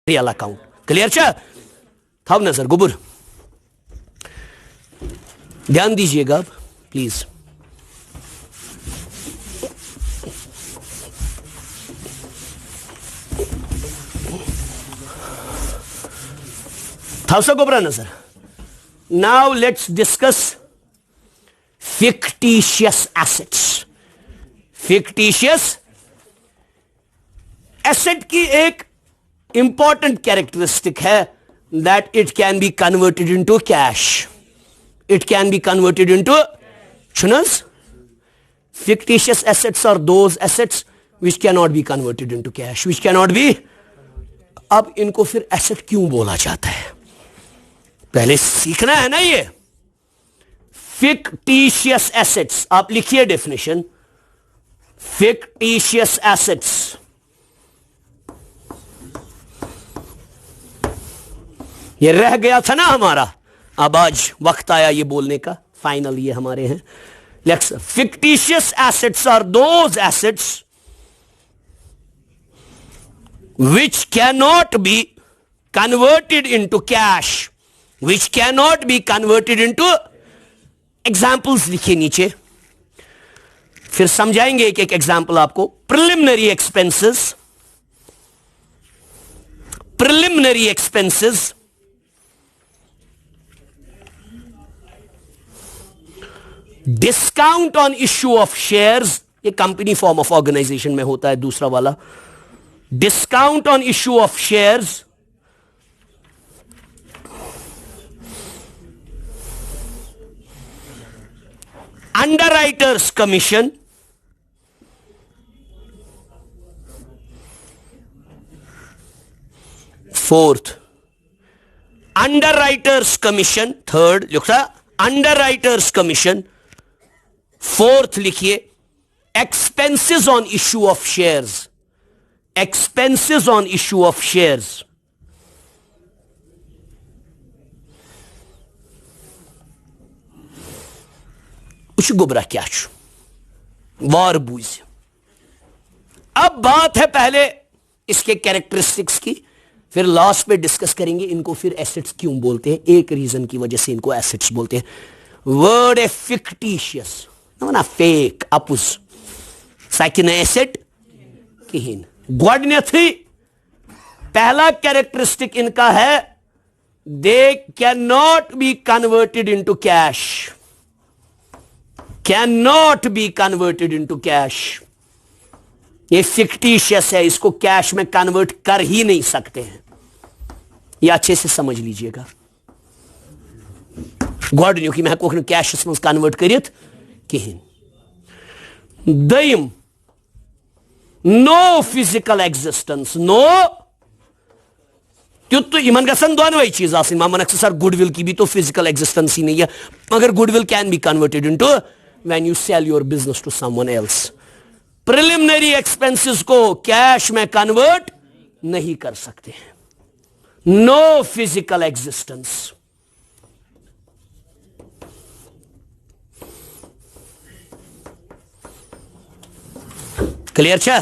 Real account. Clear छा? थाव नजर गुबुर, ध्यान दीजिएगा अब प्लीज। थाव सा गुबरा नजर। Now let's discuss fictitious assets। fictitious asset की एक इंपॉर्टेंट कैरेक्टरिस्टिक है that it can be converted into cash. It can be converted into chunas. Fictitious assets are those assets which cannot be converted into cash, which cannot be। अब इनको फिर asset क्यों बोला जाता है, पहले सीखना है ना। ये फिक्टिशियस एसेट्स, आप लिखिए डेफिनेशन। फिक्टिशियस एसेट्स ये रह गया था ना हमारा, अब आज वक्त आया ये बोलने का, फाइनल ये हमारे हैं। Let's fictitious assets are those assets which cannot be converted into cash, which cannot be converted into। Examples लिखिए नीचे, फिर समझाएंगे एक एक एग्जाम्पल आपको। Preliminary expenses, preliminary expenses, discount on issue of shares, ये कंपनी फॉर्म ऑफ ऑर्गेनाइजेशन में होता है दूसरा वाला। Discount on issue of shares, underwriters commission, fourth underwriters commission, third लिखा अंडरराइटर्स कमीशन, फोर्थ लिखिए expenses on issue of shares, expenses on issue of shares. उस गुबरा क्या वार बूझ। अब बात है पहले इसके कैरेक्टरिस्टिक्स की, फिर लास्ट पे डिस्कस करेंगे इनको फिर एसेट्स क्यों बोलते हैं, एक रीजन की वजह से इनको एसेट्स बोलते हैं। वर्ड है फिक्टिशियस ना फेक अपुस साइकिन एसेट कहीं। ग्वाडनेथी पहला कैरेक्टरिस्टिक इनका है they can not be converted into cash, can not be converted into cash. ये फिक्टिशियस है, इसको कैश में कन्वर्ट कर ही नहीं सकते हैं, ये अच्छे से समझ लीजिएगा। गोडन्यू की मैं कैश में कन्वर्ट करित कहीं। दयम नो फिजिकल एग्जिस्टेंस, नो तो इन गसन दोनों चीज आसन सर गुडविल की भी तो फिजिकल एग्जिस्टेंस ही नहीं है, मगर goodwill can be converted into when you sell your business to someone else. Preliminary expenses को कैश में कन्वर्ट नहीं कर सकते हैं, नो फिजिकल एग्जिस्टेंस। क्लियर छा,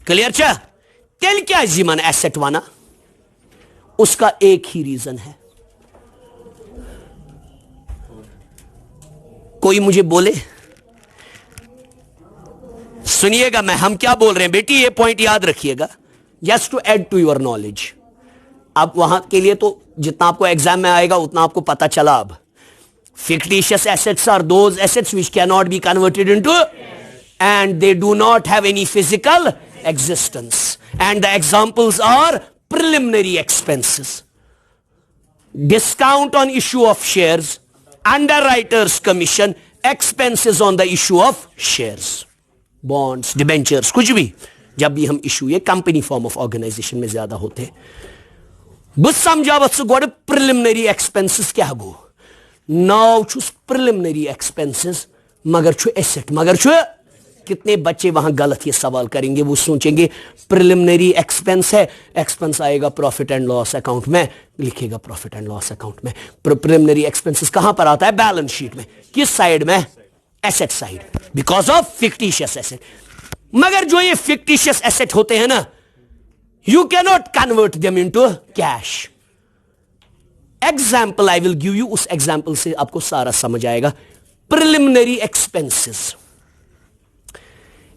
क्लियर छा। तेल क्या जीवन एसेट वाना, उसका एक ही रीजन है। कोई मुझे बोले, सुनिएगा मैं हम क्या बोल रहे हैं बेटी, ये पॉइंट याद रखिएगा, just to add to your knowledge. अब वहां के लिए तो जितना आपको एग्जाम में आएगा उतना आपको पता चला। अब fictitious assets are those assets which can not be converted into and they do not have any physical existence, and the examples are preliminary expenses, discount on issue of shares, underwriters commission, expenses on the issue of shares, bonds, debentures, कुछ भी जब भी हम issue, ये company form of organisation में ज्यादा होते हैं। बस समझा बस गोड प्रिलिमिनरी एक्सपेंसेस क्या गो, नाउ छुस प्रिलिमिनरी एक्सपेंसेस मगर छु एसेट, मगर छु कितने बच्चे वहां गलत ये सवाल करेंगे, वो सोचेंगे प्रिलिमिनरी एक्सपेंस है, एक्सपेंस आएगा प्रॉफिट एंड लॉस अकाउंट में, लिखेगा प्रॉफिट एंड लॉस अकाउंट में। प्रिलिमिनरी एक्सपेंसेस कहां पर आता है, बैलेंस शीट में, किस साइड में, asset side, because of fictitious asset. मगर जो ये फिक्टिशियस एसेट होते हैं ना, You cannot convert them into cash. Example I will give you, उस example से आपको सारा समझ आएगा. Preliminary expenses.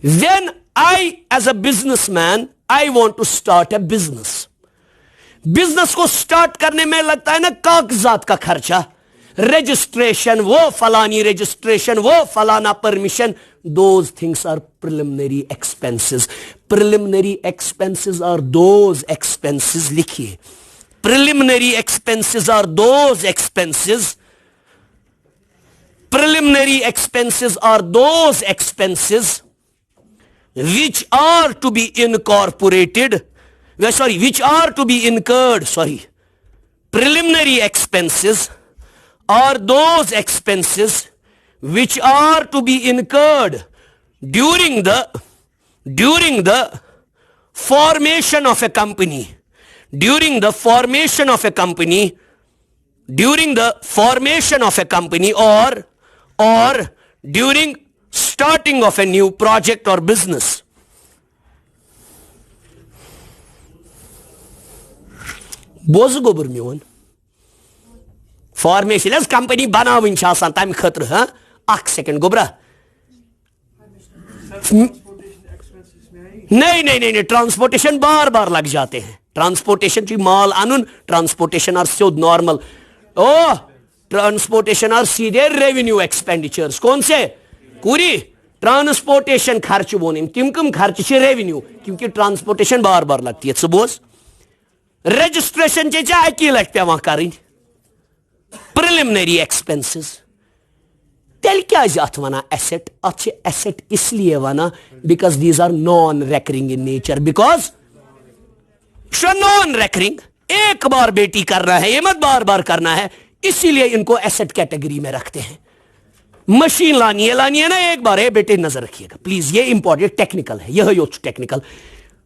When I, as a businessman, I want to start a business. Business को स्टार्ट करने में लगता है ना कागजात का खर्चा, रजिस्ट्रेशन, वो फलानी रजिस्ट्रेशन, वो फलाना permission. Those things are preliminary expenses. Preliminary expenses are those expenses. लिखिए, preliminary expenses are those expenses. Preliminary expenses are those expenses which are to be incorporated. Which are to be incurred. Preliminary expenses are those expenses which are to be incurred during the formation of a company. During the formation of a company. During the formation of a company, or during starting of a new project or business. Boz gobur mion formation as company banawin cha asan tam khatr ha ak second gobra नहीं transportation बार बार लग जाते हैं. Transportation की माल अनुन transportation are सिर्फ normal. O transportation are सीधे revenue expenditures. कौन से? पूरी ट्रांसपोर्टेशन खर्च बोन तिम कम खर्च रेवेन्यू, क्योंकि ट्रांसपोर्टेशन बार बार लगती है. सुबह रजिस्ट्रेशन अकी लट पे कर प्रिलिमिनरी एक्सपेंसेस. तेल क्या वन एसेट? अत एसेट इसलिए वन because these are non recurring in nature. Because non recurring, एक बार बेटी करना है, ये मत बार बार करना है, इसीलिए इनको एसेट कैटेगरी में रखते हैं. मशीन लानी है ना एक बार, बेटे नजर रखिएगा प्लीज, ये इंपॉर्टेंट टेक्निकल है, यह टेक्निकल.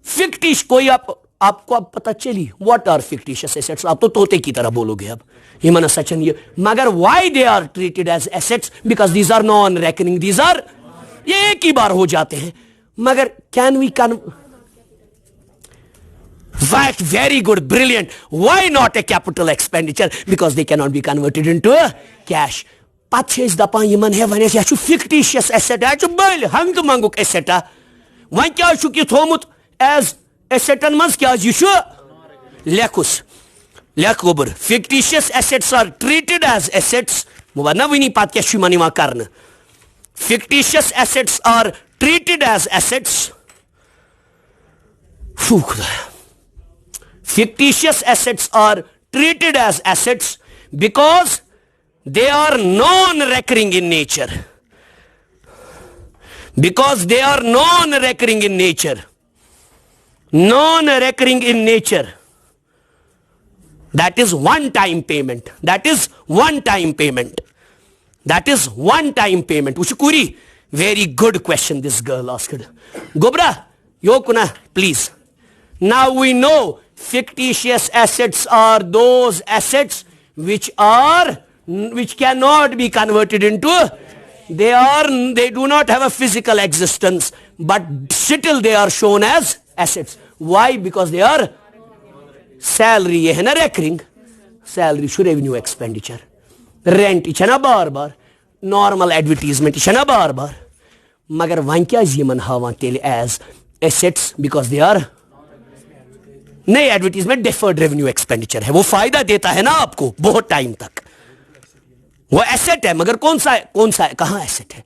फिक्टिश कोई आपको अब पता चली व्हाट आर फिक्टिशियस एसेट्स. आप तो तोते की तरह बोलोगे अब ये मना सचन ये, मगर why they are treated as assets? Because these are non recurring, these are, ये एक ही बार हो जाते हैं. मगर can we Right, very good, brilliant. Why not a capital expenditure? Because they cannot be converted into cash. Patches dapan yiman hevanes ya chu fictitious asset ya chu bal hang manguk asset a. Wan kya chu ki thomut as asset an mans kya you shu lekus. Lekobur. Fictitious assets are treated as assets. Mubanna vini pat kya shu mani ma karna. Fictitious assets are treated as assets. Fictitious assets are treated as assets because they are non-recurring in nature. Because they are non-recurring in nature. Non-recurring in nature. That is one-time payment. That is one-time payment. That is one-time payment. Ushukuri, very good question this girl asked. Gobra, Yokuna, please. Now we know fictitious assets are those assets which cannot be converted into, they do not have a physical existence, but still they are shown as assets. Why? Because they are salary, ye hai na recurring salary, should revenue expenditure, rent ichana bar bar, normal advertisement ichana bar bar, magar wan kya jiman hawan tele as assets because they are नहीं. Advertisement deferred revenue expenditure है, वो फायदा देता है ना आपको बहुत time तक, वो एसेट है. मगर कौन सा है, कहां एसेट है?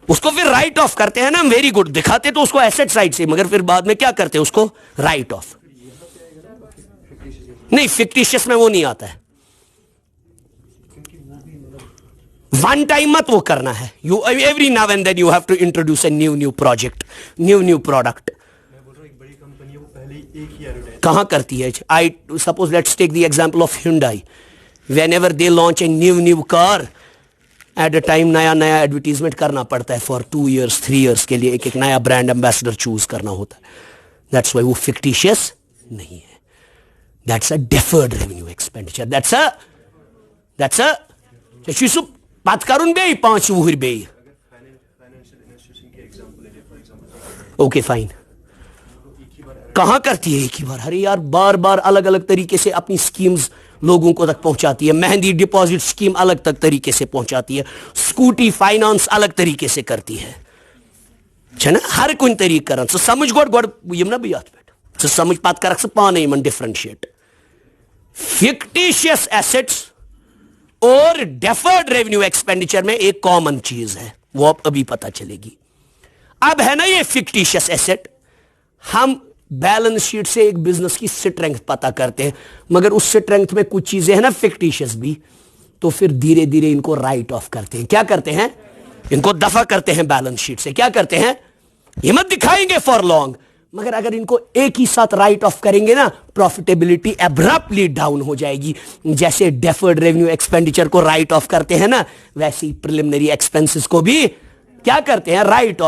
उसको फिर राइट ऑफ करते हैं ना. वेरी गुड, दिखाते तो उसको एसेट साइड से, मगर फिर बाद में क्या करते हैं, उसको राइट ऑफ. नहीं, फिक्टिशियस में वो नहीं आता है. वन टाइम मत वो करना है. You every now and then you have to introduce a new project, new product. कहां करती है? I suppose let's take the example of Hyundai. Whenever they launch a new car, at a time नया advertisement करना पड़ता है. for 2 years 3 years के लिए एक नया ब्रांड एम्बेसडर चूज करना होता है. That's why वो fictitious नहीं है. That's a deferred revenue expenditure. That's a शिशु बात करूं बे 5 वुहर बे. Okay, fine. कहां करती है एक ही बार? अरे यार, बार बार अलग अलग तरीके से अपनी स्कीम्स लोगों को तक पहुंचाती है। मेहंदी डिपॉजिट स्कीम अलग तक तरीके से पहुंचाती है, स्कूटी फाइनेंस अलग तरीके से करती है ना, हर कुछ तरीके कर समझ गोड यम ना बह पे समझ पत कर पाने डिफरेंशिएट फिक्टिशियस एसेट्स और डेफर्ड रेवेन्यू एक्सपेंडिचर में एक कॉमन चीज है, वो अब अभी पता चलेगी। अब है ना ये फिक्टिशियस एसेट, हम बैलेंस शीट से एक बिजनेस की स्ट्रेंथ पता करते हैं, मगर उस स्ट्रेंथ में कुछ चीजें हैं ना फिक्टिशियस भी, तो फिर धीरे धीरे इनको राइट ऑफ करते हैं। क्या करते हैं? इनको दफा करते हैं बैलेंस शीट से। क्या करते हैं? ये मत दिखाएंगे फॉर लॉन्ग, मगर अगर इनको एक ही साथ राइट ऑफ करेंगे ना, प्रॉफिटेबिलिटी एब्रप्टली डाउन हो जाएगी। जैसे डेफर्ड रेवेन्यू एक्सपेंडिचर को राइट ऑफ करते हैं ना, वैसे ही प्रिलिमिनरी एक्सपेंसेस को भी क्या करते हैं? राइट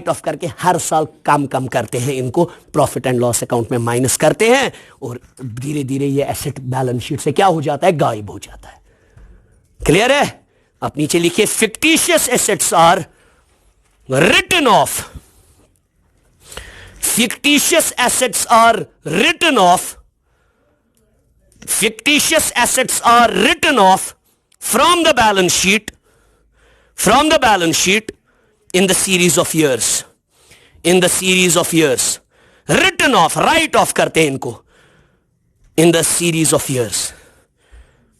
ऑफ करके हर साल कम कम करते हैं, इनको प्रॉफिट एंड लॉस अकाउंट में माइनस करते हैं, और धीरे धीरे ये एसेट बैलेंस शीट से क्या हो जाता है? गायब हो जाता है। क्लियर है? आप नीचे लिखिए, fictitious assets are written off, fictitious assets are written off, fictitious assets are written off from the balance sheet in the series of years, written off, write off करते हैं इनको in the series of years।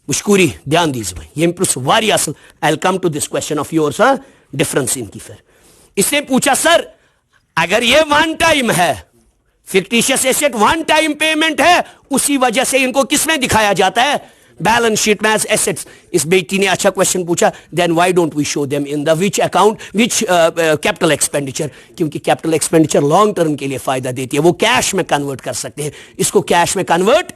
मुश्कुरी ध्यान दीजिए भाई, ये improve वारी असल। I'll come to this question of yours, difference इनकी। फिर इसने पूछा, सर अगर ये वन टाइम है, fictitious asset one time payment है, उसी वजह से इनको किसमें दिखाया जाता है? बैलेंस शीट में एज एसेट्स। इस बेटी ने अच्छा क्वेश्चन पूछा, then why don't we show them in the which account, which capital expenditure? क्योंकि कैपिटल एक्सपेंडिचर लॉन्ग टर्म के लिए फायदा देती है, वो कैश में कन्वर्ट कर सकते हैं। इसको कैश में कन्वर्ट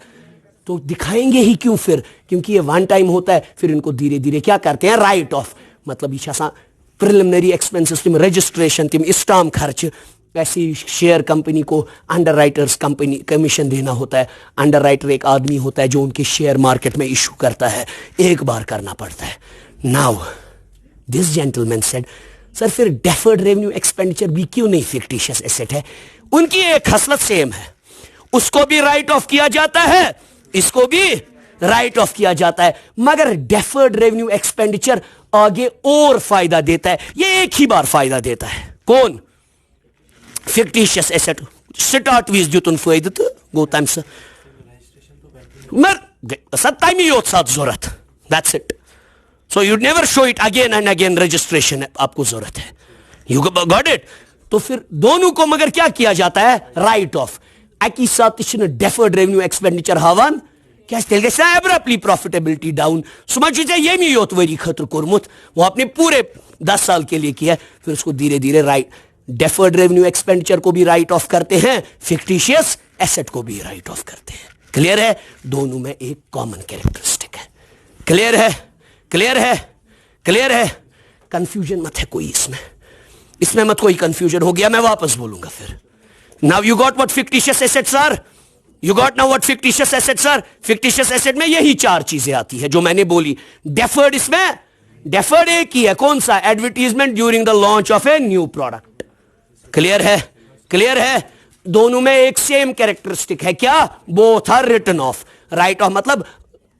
तो दिखाएंगे ही क्यों फिर? क्योंकि ये वन टाइम होता है, फिर इनको धीरे धीरे क्या करते हैं? Right off. मतलब ये प्रिलिमिनरी एक्सपेंसेस, तुम रजिस्ट्रेशन, तुम स्टाम्प खर्च, ऐसी शेयर कंपनी को अंडरराइटर्स कंपनी कमीशन देना होता है। अंडरराइटर एक आदमी होता है जो उनके शेयर मार्केट में इशू करता है, एक बार करना पड़ता है। Now this gentleman said, sir फिर डेफर्ड रेवेन्यू एक्सपेंडिचर भी क्यों नहीं फिक्टिशियस एसेट है? उनकी एक खसलत सेम है, उसको भी राइट ऑफ किया जाता है, इसको भी राइट ऑफ किया जाता है, मगर डेफर्ड रेवेन्यू एक्सपेंडिचर आगे और फायदा देता है। ये एक ही बार फायदा देता है। कौन? Fictitious asset. स्टार्ट वीज दितुन फायदे तो गो तम से मगर तमी योत साथ जरूरत, that's it. So you never show it again and again, registration आपको जरूरत है, यू गॉट इट। तो फिर दोनों को मगर क्या किया जाता है? Right of. अकी साथ डेफर्ड रेवेन्यू एक्सपेंडिचर हावान क्या एब्रप्टली प्रॉफिटेबिलिटी डाउन। समझ ये योत वरी खतर कोरमुत, वो आपने पूरे 10 साल के लिए किया, फिर उसको धीरे धीरे राइट, डेफर्ड रेवेन्यू एक्सपेंडिचर को भी राइट ऑफ करते हैं, फिक्टिशियस एसेट को भी राइट ऑफ करते हैं। क्लियर है? दोनों में एक कॉमन कैरेक्टरिस्टिक है। क्लियर है? क्लियर है? क्लियर है? कंफ्यूजन मत है कोई इसमें मत कोई कंफ्यूजन हो गया, मैं वापस बोलूंगा फिर। Now you got what fictitious assets are, you got now what fictitious assets are. Fictitious asset में यही 4 चीजें आती है जो मैंने बोली। डेफर्ड, इसमें डेफर्ड एक ही है, कौन सा? Advertisement during the launch of a new product. Clear है? क्लियर है? दोनों में एक सेम कैरेक्टरिस्टिक है, क्या? Both are written off. Write off मतलब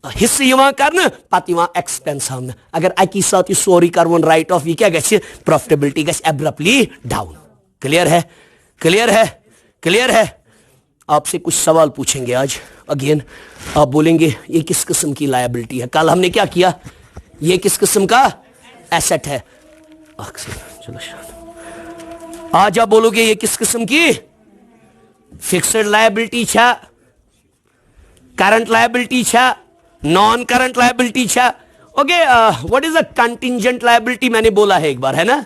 हिस्से यहां करना, पत यहां एक्सपेंस हमने। अगर अकी साथ सोरी करवन राइट ऑफ, ये क्या गए? प्रॉफिटेबिलिटी गए एब्रप्टली डाउन। क्लियर है? क्लियर है? क्लियर है? आपसे कुछ सवाल पूछेंगे आज। अगेन आप बोलेंगे ये किस किस्म की लायबिलिटी है? कल हमने क्या किया? ये किस किस्म का एसेट है? चलो आज आप बोलोगे ये किस किस्म की? फिक्स्ड लायबिलिटी छा, करंट लायबिलिटी छा, नॉन करंट लायबिलिटी छा। Okay, what is a contingent liability? मैंने बोला है एक बार, है ना?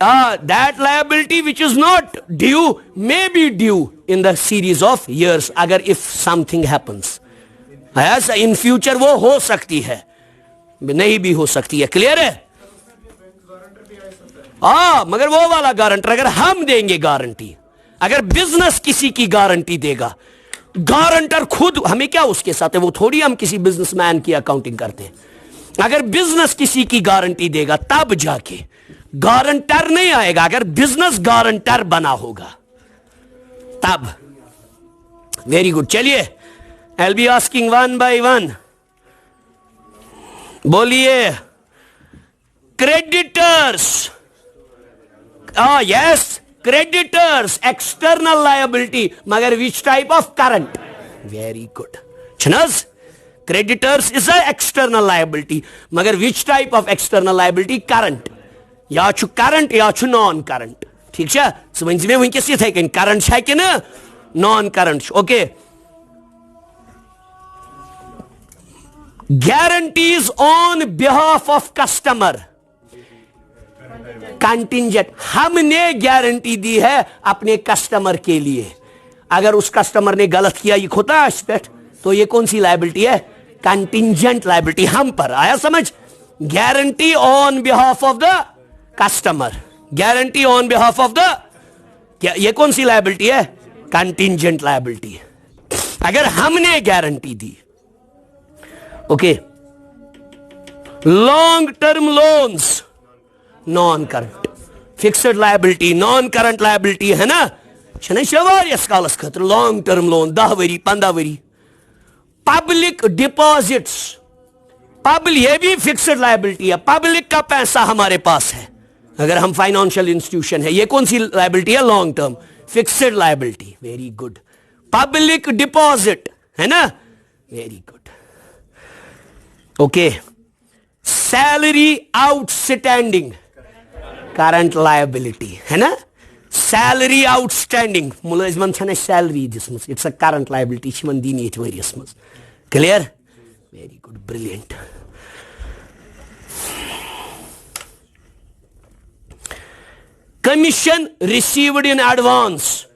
That liability which is not due may be due in the series of years, अगर if something happens, yes, in future वो हो सकती है, नहीं भी हो सकती है। क्लियर है? मगर वो वाला गारंटर अगर हम देंगे गारंटी, अगर बिजनेस किसी की गारंटी देगा, गारंटर खुद, हमें क्या उसके साथ है? वो थोड़ी हम किसी बिजनेसमैन की अकाउंटिंग करते हैं। अगर बिजनेस किसी की गारंटी देगा तब जाके गारंटर नहीं आएगा। अगर बिजनेस गारंटर बना होगा तब वेरी गुड। चलिए I will be asking one by one. बोलिए creditors. Yes creditors external liability, मगर which type of current? Very good छनज। Creditors is a external liability, मगर which type of external liability? Current. या छु current या छु non current. ठीक है सो वन मे वनकस इथे कन करंट है कि non current. Okay guarantees on behalf of customer contingent. हमने गारंटी दी है अपने कस्टमर के लिए, अगर उस कस्टमर ने गलत किया ये खोता पे तो ये कौन सी लायबिलिटी है? कंटिंजेंट लायबिलिटी हम पर। आया समझ? Guarantee on behalf of the customer, guarantee on behalf of the, क्या ये कौन सी लायबिलिटी है? Contingent liability. अगर हमने गारंटी दी। Okay long term loans non current, fixed liability non current liability है ना, कालस खतर लॉन्ग टर्म लोन 10 वरी 15 वरी। पब्लिक डिपॉजिट्स, ये भी फिक्स्ड लायबिलिटी है, पब्लिक का पैसा हमारे पास है, अगर हम फाइनेंशियल इंस्टीट्यूशन है, ये कौन सी लायबिलिटी है? Long term fixed liability. Very good. Public deposit है ना, very good. Okay salary outstanding current liability है ना, सैलरी आउटस्टैंडिंग मुलाजिमन छन सैलरी दिसमस, इट्स अ करंट लायबिलिटी छिमन दीन ये वरियस मज। Clear? Very good brilliant. Commission received in advance,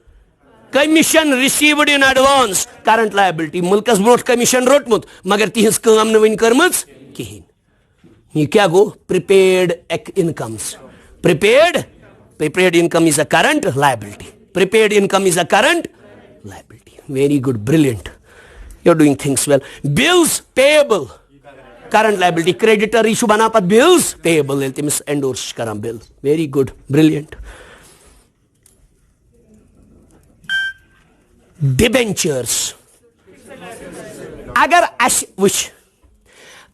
commission received in advance current liability. मुल्कस ब्रोट कमीशन रोटमुत मगर तिहंस काम न वन करमज कहीं, ये क्या गो? Prepaid incomes. Prepaid income is a current liability. Prepaid income is a current liability. Very good, brilliant. You're doing things well. Bills payable, current liability. Creditor issue bana pat bills payable. Eltimis endorse karam bill. Very good, brilliant. Debentures.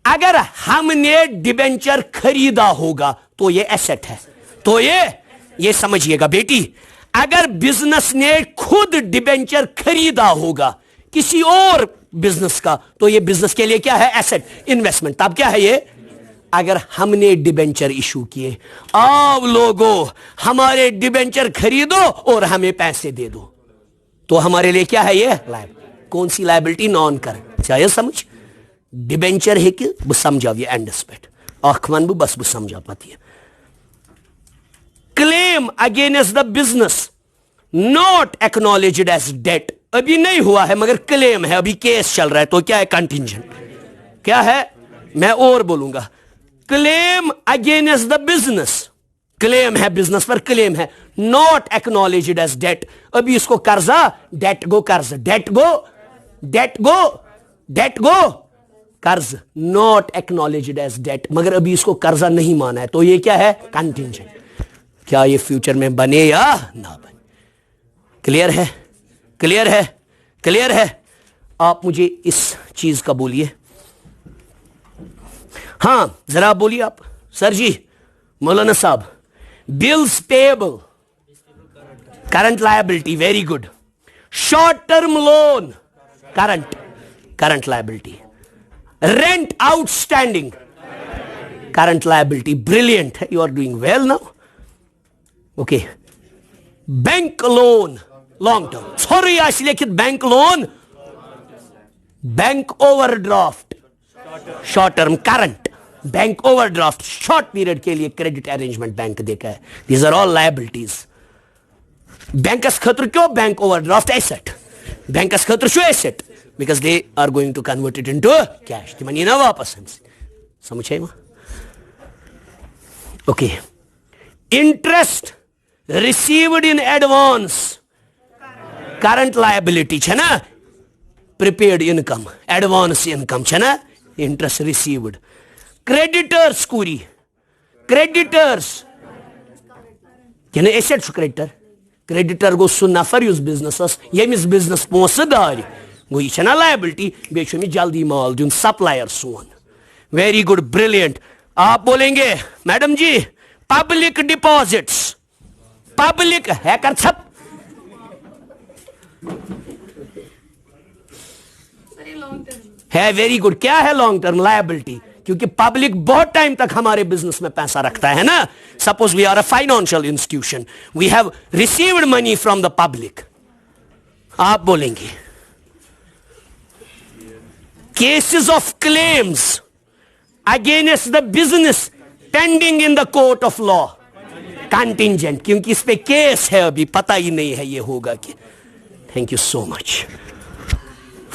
अगर हमने debenture खरीदा होगा तो ये asset है। तो ये समझिएगा बेटी, अगर बिजनेस ने खुद डिबेंचर खरीदा होगा किसी और बिजनेस का तो ये बिजनेस के लिए क्या है? Asset, investment. तब क्या है ये? अगर हमने डिबेंचर इशू किए, आओ लोगों हमारे डिबेंचर खरीदो और हमें पैसे दे दो, तो हमारे लिए क्या है ये? लायबिलिटी। कौन सी लायबिलिटी? Non current. चाहिए समझ? डिबेंचर है कि बह समझा ये एंडस पे अख वन बस बह समझा पत। Claim against the business not acknowledged as debt, अभी नहीं हुआ है मगर क्लेम है, अभी केस चल रहा है, तो क्या है? कंटिंजेंट। क्या है? मैं और बोलूंगा, claim against the business, claim है बिजनेस पर, क्लेम है, नॉट एक्नॉलेज्ड एज डेट, अभी इसको कर्जा, डेट गो कर्ज, डेट गो कर्ज, नॉट एक्नॉलेज्ड एज डेट, मगर अभी इसको कर्जा नहीं माना है, तो ये क्या है? कंटिंजेंट। क्या ये फ्यूचर में बने या ना बने? क्लियर है? क्लियर है? क्लियर है? आप मुझे इस चीज का बोलिए। हां जरा बोलिए आप। सर जी, मौलाना साहब, bills payable current liability. Very good. Short term loan current liability. Rent outstanding current liability. Brilliant है, you are doing well now. Okay bank loan long term, sorry आज लिखित bank loan, bank overdraft short term current, bank overdraft short period के लिए credit arrangement bank देखा है। These are all liabilities. बैंकस खतर क्यों बैंक ओवरड्राफ्ट? एसेट। बैंकस खतर शो asset because they are going to convert it into cash, तिमन ये ना वापस समझे? Okay interest received in advance current liability है ना, प्रीपेड इनकम, एडवांस इनकम है ना, इंटरेस्ट रिसीव्ड। क्रेडिटर्स कुरी, क्रेडिटर्स क्या एसेट क्रेडिटर, क्रेडिटर गो सु नफर युस बिजनेस यमिस बिजनेस पोस दार गो यह ना लायबिलिटी बे जल्दी माल दिन सप्लायर सोन वेरी गुड ब्रिलियंट आप बोलेंगे madam ji public deposits public है कर छप है वेरी गुड क्या है लॉन्ग टर्म लायबिलिटी क्योंकि पब्लिक बहुत टाइम तक हमारे बिजनेस में पैसा रखता है ना suppose we are a financial institution we have received money from the public आप बोलेंगे cases of claims against the business pending in the court of law contingent क्योंकि इस पे केस है अभी पता ही नहीं है ये होगा कि थैंक यू सो मच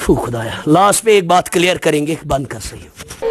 खुदाया लास्ट पे एक बात क्लियर करेंगे बंद कर सही